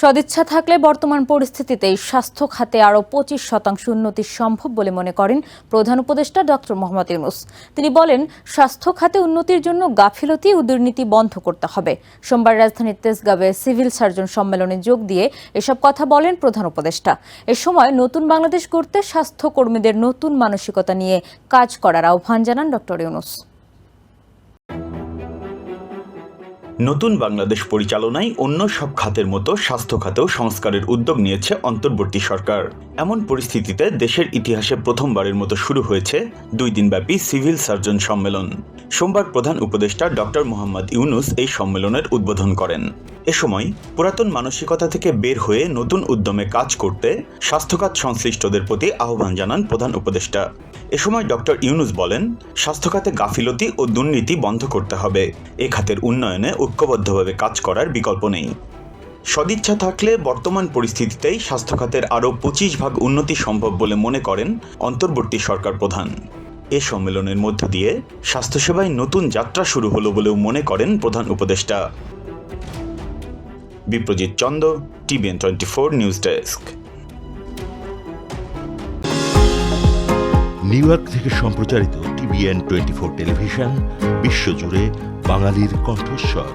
সদিচ্ছা থাকলে বর্তমান পরিস্থিতিতে স্বাস্থ্য খাতে আরও 25% উন্নতি সম্ভব বলে মনে করেন প্রধান উপদেষ্টা ডক্টর মোহাম্মদ ইউনূস। তিনি বলেন, স্বাস্থ্য খাতে উন্নতির জন্য গাফিলতি ও দুর্নীতি বন্ধ করতে হবে। সোমবার রাজধানীর তেজগাঁওয়ে সিভিল সার্জন সম্মেলনে যোগ দিয়ে এসব কথা বলেন প্রধান উপদেষ্টা। এ সময় নতুন বাংলাদেশ গড়তে স্বাস্থ্যকর্মীদের নতুন মানসিকতা নিয়ে কাজ করার আহ্বান জানান ডক্টর ইউনূস। নতুন বাংলাদেশ পরিচালনায় অন্য সব খাতের মতো স্বাস্থ্য খাতেও সংস্কারের উদ্যোগ নিয়েছে অন্তর্বর্তী সরকার। এমন পরিস্থিতিতে দেশের ইতিহাসে প্রথমবারের মতো শুরু হয়েছে 2 দিনব্যাপী সিভিল সার্জন সম্মেলন। সোমবার প্রধান উপদেষ্টা ডক্টর মোহাম্মদ ইউনূস এই সম্মেলনের উদ্বোধন করেন। এ সময় পুরাতন মানসিকতা থেকে বের হয়ে নতুন উদ্যমে কাজ করতে স্বাস্থ্যখাত সংশ্লিষ্টদের প্রতি আহ্বান জানান প্রধান উপদেষ্টা। এ সময় ডক্টর ইউনূস বলেন, স্বাস্থ্যখাতে গাফিলতি ও দুর্নীতি বন্ধ করতে হবে। এ খাতের উন্নয়নে ঐক্যবদ্ধভাবে কাজ করার বিকল্প নেই। সদিচ্ছা থাকলে বর্তমান পরিস্থিতিতেই স্বাস্থ্যখাতের আরও 25% উন্নতি সম্ভব বলে মনে করেন অন্তর্বর্তী সরকার প্রধান। এ সম্মেলনের মধ্য দিয়ে স্বাস্থ্যসেবায় নতুন যাত্রা শুরু হলো বলেও মনে করেন প্রধান উপদেষ্টা। Biprajit Chanda, TVN 24 news desk. New York থেকে সম্প্রচারিত TVN 24 টেলিভিশন বিশ্বজুড়ে বাঙালির কণ্ঠস্বর।